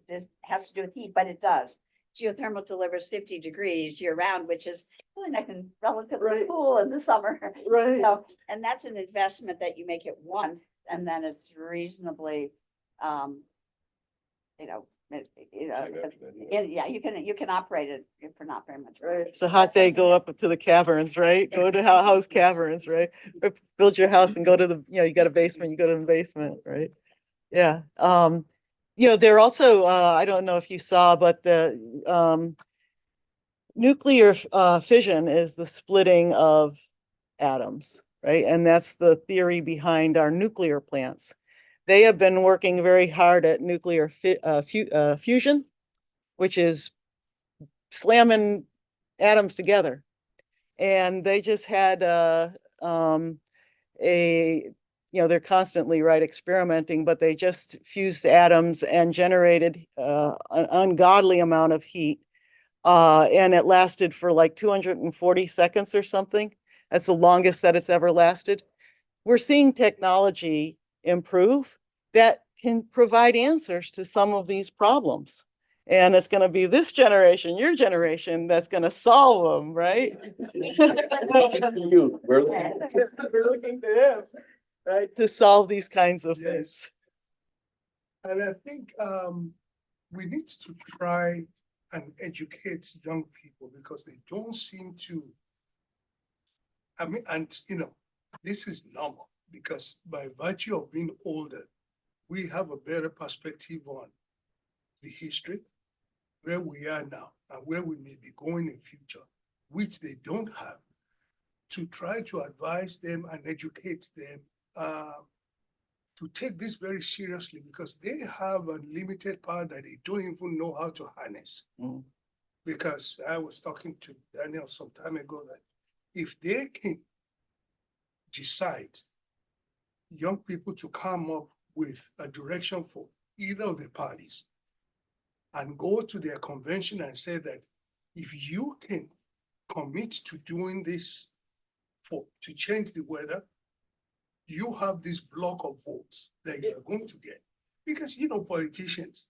this has to do with heat, but it does. Geothermal delivers 50 degrees year round, which is really nice and relatively Right. cool in the summer. Right. So, and that's an investment that you make it once, and then it's reasonably, you know, yeah, you can operate it for not very much. money. It's a hot day, go up to the caverns, right? Go to house caverns, right? Or build your house and go to you got a basement, you go to the basement, right? Yeah. They're also, I don't know if you saw, but the nuclear fission is the splitting of atoms, right? And that's the theory behind our nuclear plants. They have been working very hard at nuclear fusion, which is slamming atoms together. And they just had they're constantly experimenting, but they just fused atoms and generated an ungodly amount of heat. And it lasted for like 240 seconds or something. That's the longest that it's ever lasted. We're seeing technology improve that can provide answers to some of these problems. And it's going to be this generation, your generation, that's going to solve them, right? We're looking to him, right, to solve these kinds of things. And I think we need to try and educate young people because they don't seem to, this is normal because by virtue of being older, we have a better perspective on the history, where we are now and where we may be going in future, which they don't have, to try to advise them and educate them to take this very seriously because they have a limited power that they don't even know how to harness. Mm. Because I was talking to Daniel some time ago that if they can decide young people to come up with a direction for either of the parties and go to their convention and say that if you can commit to doing this to change the weather, you have this block of votes that you're going to get. Because, politicians,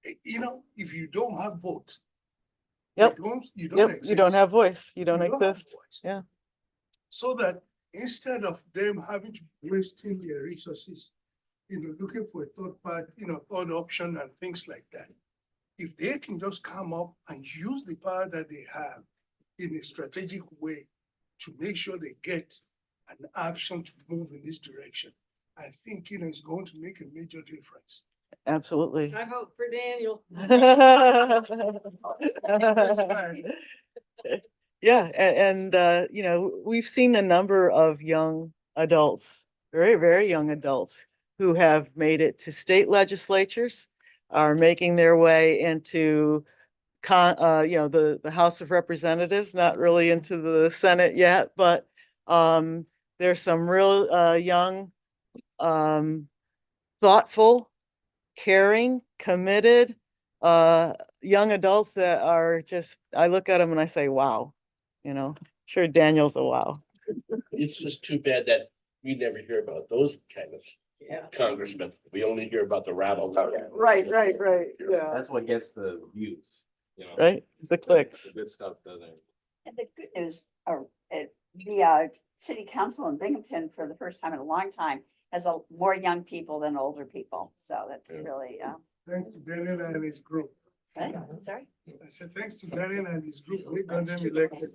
if you don't have votes, Yep. you don't Yep, exist. you don't have voice, you don't have exist. voice. Yeah. So that instead of them having to wasting their resources, looking for a third part, third option and things like that. If they can just come up and use the power that they have in a strategic way to make sure they get an action to move in this direction, I think, it's going to make a major difference. Absolutely. I vote for Daniel. Yeah, and we've seen a number of young adults, very, very young adults, who have made it to state legislatures, are making their way into the House of Representatives, not really into the Senate yet, but there's some real young, thoughtful, caring, committed young adults that are just, I look at them and I say, wow, sure, Daniel's a wow. It's just too bad that we never hear about those kind of Yeah. congressmen. We only hear about the rabble. Right. Yeah. That's what gets the views, Right, the clicks. The good stuff doesn't. And the good news, the city council in Binghamton, for the first time in a long time, has more young people than older people. So that's Yeah. really, Thanks to Daniel and his group. right? Sorry. I said, thanks to Daniel and his group, we got them elected.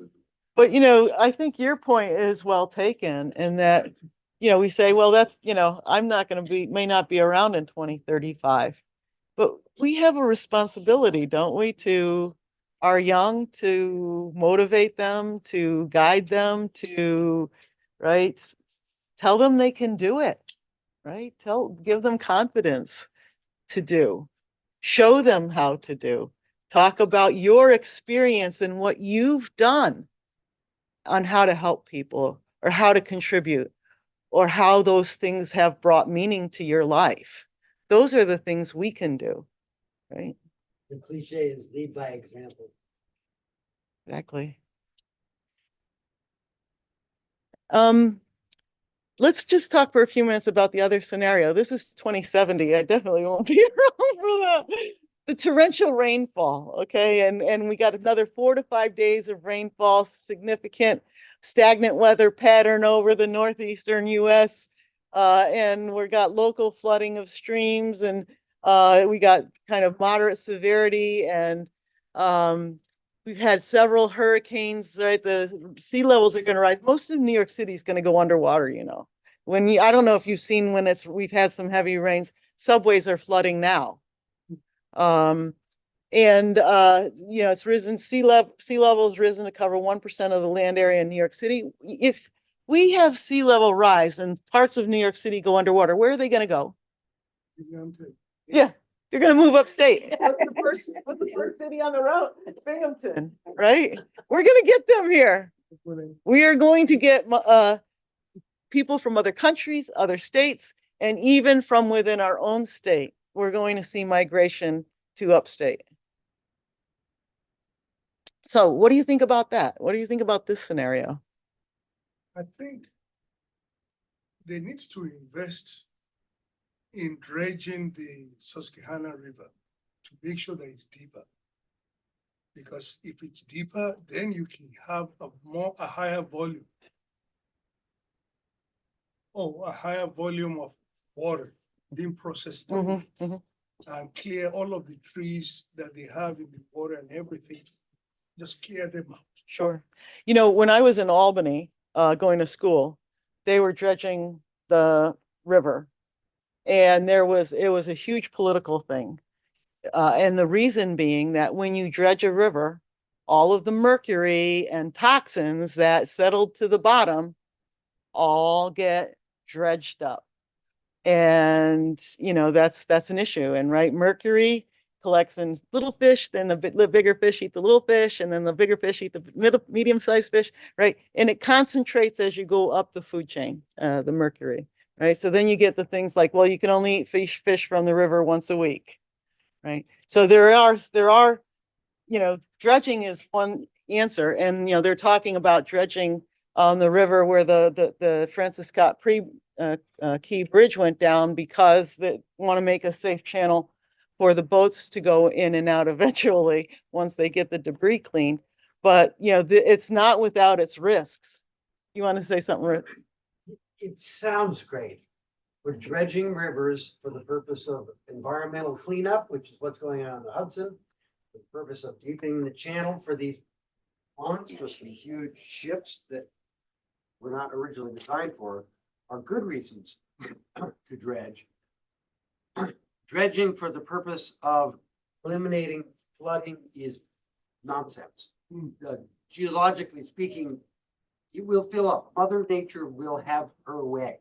But, I think your point is well taken in that, we say, well, that's, I'm not going to may not be around in 2035, but we have a responsibility, don't we, to our young, to motivate them, to guide them, to, right, tell them they can do it, right? Give them confidence to do, show them how to do, talk about your experience and what you've done on how to help people or how to contribute or how those things have brought meaning to your life. Those are the things we can do, right? The cliche is lead by example. Exactly. Let's just talk for a few minutes about the other scenario. This is 2070. I definitely won't be around for that. The torrential rainfall, okay? And we got another 4 to 5 days of rainfall, significant stagnant weather pattern over the northeastern US. And we got local flooding of streams, and we got kind of moderate severity, and we've had several hurricanes, right? The sea levels are going to rise. Most of New York City is going to go underwater, I don't know if you've seen we've had some heavy rains, subways are flooding now. It's risen, sea level has risen to cover 1% of the land area in New York City. If we have sea level rise and parts of New York City go underwater, where are they going to go? Yeah, you're going to move upstate. What's the first city on the road? Binghamton, right? We're going to get them here. We are going to get people from other countries, other states, and even from within our own state. We're going to see migration to upstate. So what do you think about that? What do you think about this scenario? I think they need to invest in dredging the Susquehanna River to make sure that it's deeper. Because if it's deeper, then you can have a higher volume. A higher volume of water being processed through and clear all of the trees that they have in the water and everything. Just clear them out. Sure. When I was in Albany, going to school, they were dredging the river, and it was a huge political thing. And the reason being that when you dredge a river, all of the mercury and toxins that settled to the bottom all get dredged up. And, that's an issue. And right, mercury collects in little fish, then the bigger fish eat the little fish, and then the bigger fish eat the medium-sized fish, right? And it concentrates as you go up the food chain, the mercury, right? So then you get the things like, well, you can only eat fish from the river once a week, right? So there are, dredging is one answer, and they're talking about dredging on the river where the Francis Scott Key Bridge went down, because they want to make a safe channel for the boats to go in and out eventually once they get the debris cleaned. But it's not without its risks. You want to say something, Rick? It sounds great. We're dredging rivers for the purpose of environmental cleanup, which is what's going on in the Hudson. For the purpose of deepening the channel for these ponds. For some huge ships that were not originally designed for, are good reasons to dredge. Dredging for the purpose of eliminating flooding is nonsense. Geologically speaking, it will fill up. Mother Nature will have her way.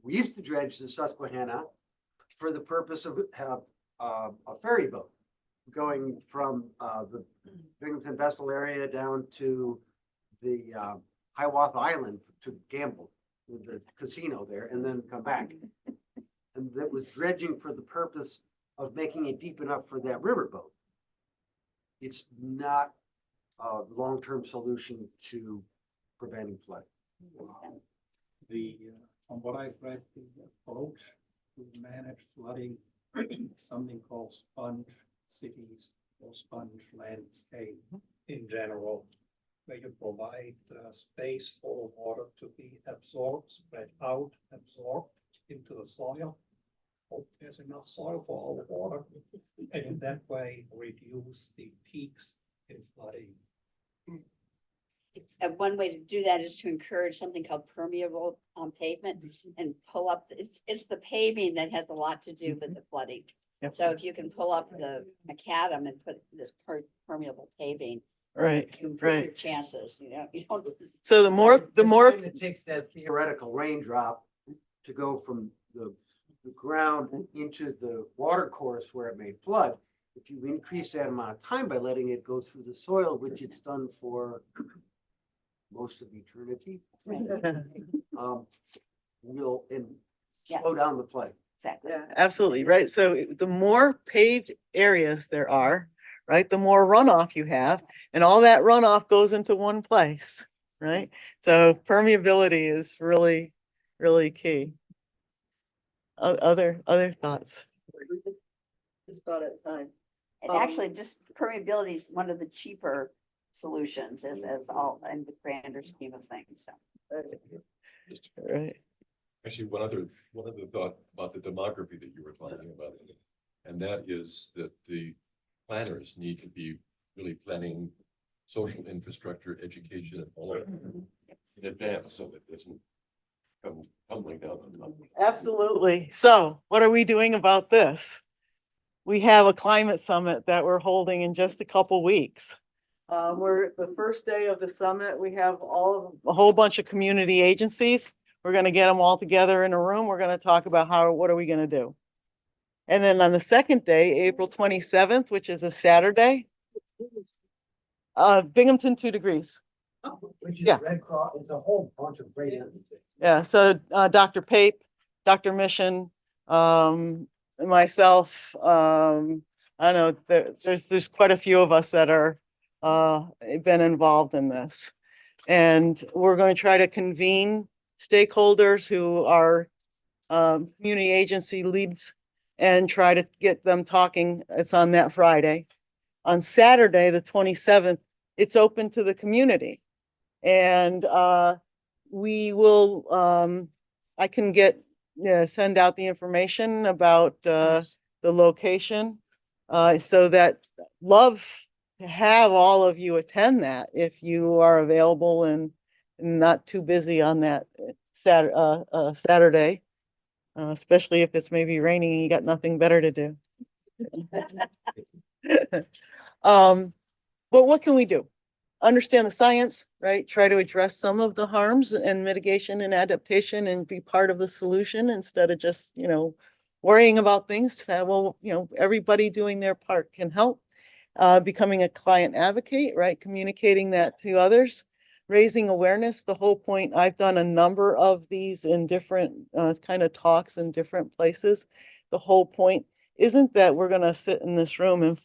We used to dredge the Susquehanna for the purpose of a ferry boat going from the Binghamton Vestal area down to the Hiawatha Island to gamble with the casino there and then come back. And that was dredging for the purpose of making it deep enough for that riverboat. It's not a long-term solution to preventing flooding. From what I've read, the approach to manage flooding, something called sponge cities or sponge landscape in general, where you provide space for the water to be absorbed, spread out, absorbed into the soil. Hope there's enough soil for all the water, and in that way reduce the peaks in flooding. One way to do that is to encourage something called permeable pavement and pull up, it's the paving that has a lot to do with the flooding. Yep. So if you can pull up the macadam and put this permeable paving, Right, you improve your right. chances, you don't. So the more It takes that theoretical raindrop to go from the ground into the water course where it may flood. If you increase that amount of time by letting it go through the soil, which it's done for most of eternity, will slow down the flooding. Exactly. Yeah, absolutely, right. So the more paved areas there are, right, the more runoff you have, and all that runoff goes into one place, right? So permeability is really, really key. Other thoughts? Just about at time. And actually, just permeability is one of the cheaper solutions as all in the grander scheme of things, so. Right. Actually, one other thought about the demography that you were talking about, and that is that the planners need to be really planning social infrastructure, education, and all of that in advance, so that it doesn't come tumbling down on them. Absolutely. So what are we doing about this? We have a climate summit that we're holding in just a couple weeks. We're the first day of the summit. We have a whole bunch of community agencies. We're going to get them all together in a room. We're going to talk about what are we going to do. And then on the second day, April 27th, which is a Saturday, Binghamton 2 degrees. Which is Yeah. Red Cross, it's a whole bunch of great. Yeah, so Dr. Pape, Dr. Mission, myself, I know there's quite a few of us that are been involved in this. And we're going to try to convene stakeholders who are community agency leads and try to get them talking. It's on that Friday. On Saturday, the 27th, it's open to the community. And we will, I can send out the information about the location so that love to have all of you attend that if you are available and not too busy on that Saturday, especially if it's maybe raining and you got nothing better to do. But what can we do? Understand the science, right? Try to address some of the harms and mitigation and adaptation and be part of the solution instead of just, worrying about things, well, everybody doing their part can help. Becoming a client advocate, right? Communicating that to others, raising awareness. The whole point, I've done a number of these in different kind of talks in different places. The whole point isn't that we're going to sit in this room and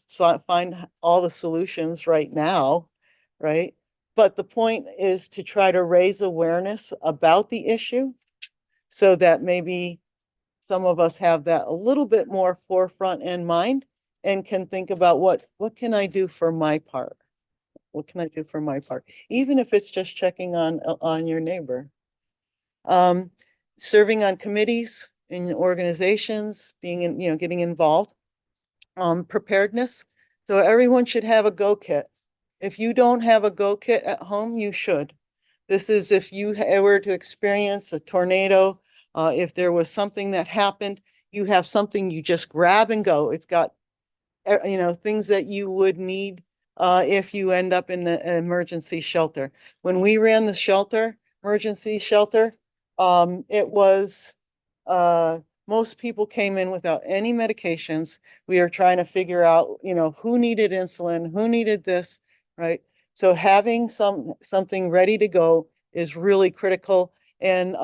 find all the solutions right now, right? But the point is to try to raise awareness about the issue so that maybe some of us have that a little bit more forefront in mind and can think about what can I do for my part? What can I do for my part? Even if it's just checking on your neighbor. Serving on committees in organizations, being in, getting involved. Preparedness. So everyone should have a go kit. If you don't have a go kit at home, you should. This is if you were to experience a tornado, if there was something that happened, you have something you just grab and go. It's got, things that you would need if you end up in the emergency shelter. When we ran the shelter, emergency shelter, it was, most people came in without any medications. We are trying to figure out, who needed insulin, who needed this, right? So having something ready to go is really critical. And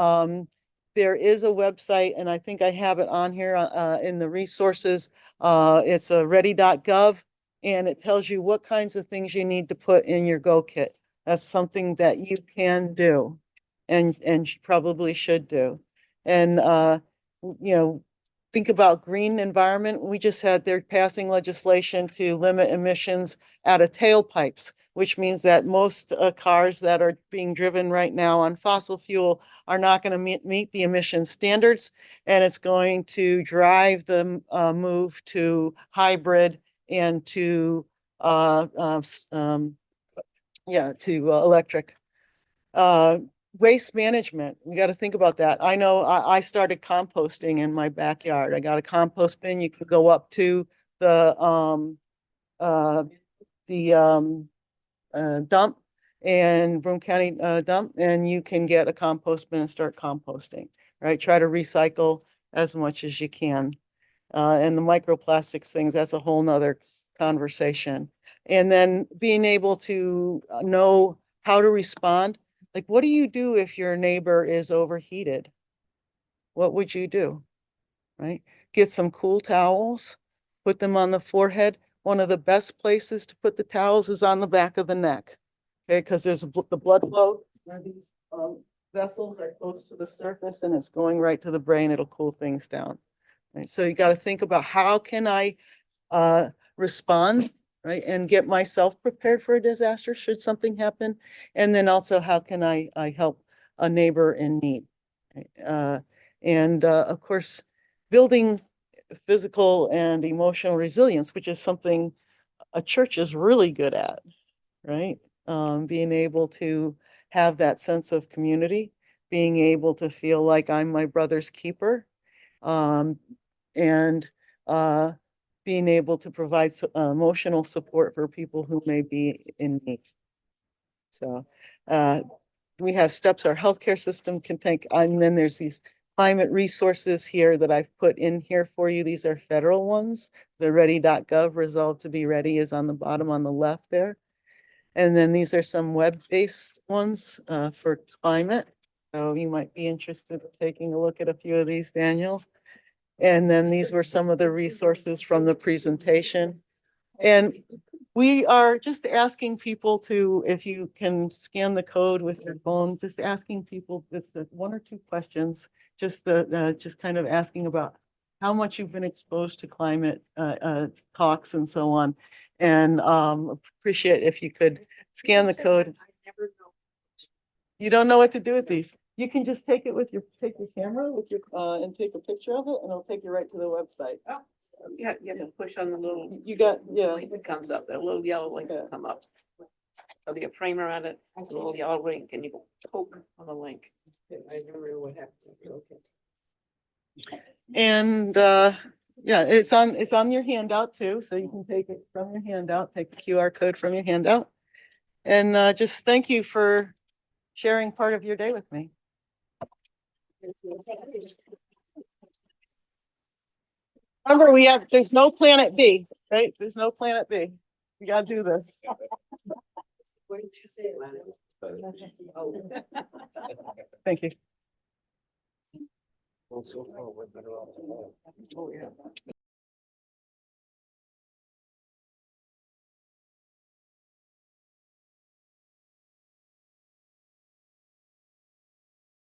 there is a website, and I think I have it on here in the resources. It's a ready.gov, and it tells you what kinds of things you need to put in your go kit. That's something that you can do and probably should do. And think about green environment. We just they're passing legislation to limit emissions out of tailpipes, which means that most cars that are being driven right now on fossil fuel are not going to meet the emission standards, and it's going to drive the move to hybrid and to electric. Waste management, we got to think about that. I know I started composting in my backyard. I got a compost bin. You could go up to the dump and Broome County dump, and you can get a compost bin and start composting, right? Try to recycle as much as you can. And the microplastics things, that's a whole nother conversation. And then being able to know how to respond. Like, what do you do if your neighbor is overheated? What would you do, right? Get some cool towels, put them on the forehead. One of the best places to put the towels is on the back of the neck, okay? Because there's the blood flow. These vessels are close to the surface, and it's going right to the brain. It'll cool things down, right? So you got to think about how can I respond, right? And get myself prepared for a disaster should something happen. And then also, how can I help a neighbor in need? Right? Of course, building physical and emotional resilience, which is something a church is really good at, right? Being able to have that sense of community, being able to feel like I'm my brother's keeper, and being able to provide emotional support for people who may be in need. So we have steps our healthcare system can take, and then there's these climate resources here that I've put in here for you. These are federal ones. The ready.gov, resolved to be ready, is on the bottom on the left there. And then these are some web-based ones for climate. So you might be interested in taking a look at a few of these, Daniel. And then these were some of the resources from the presentation. And we are just asking people to, if you can scan the code with your phone, just asking people just one or two questions, just kind of asking about how much you've been exposed to climate talks and so on. And appreciate if you could scan the code. I never know. You don't know what to do with these. You can just take your camera with your and take a picture of it, and it'll take you right to the website. Oh, yeah, you have to push on the little. You got, yeah. Link that comes up, that little yellow link will come up. There'll be a framer on it, a little yellow link, and you poke on the link. I never know what happens. Okay. And yeah, it's on your handout too, so you can take it from your handout, take the QR code from your handout. And just thank you for sharing part of your day with me. Remember, there's no planet B, right? There's no planet B. We gotta do this. What did you say? Oh. Thank you. So far, we're better off. Oh, yeah.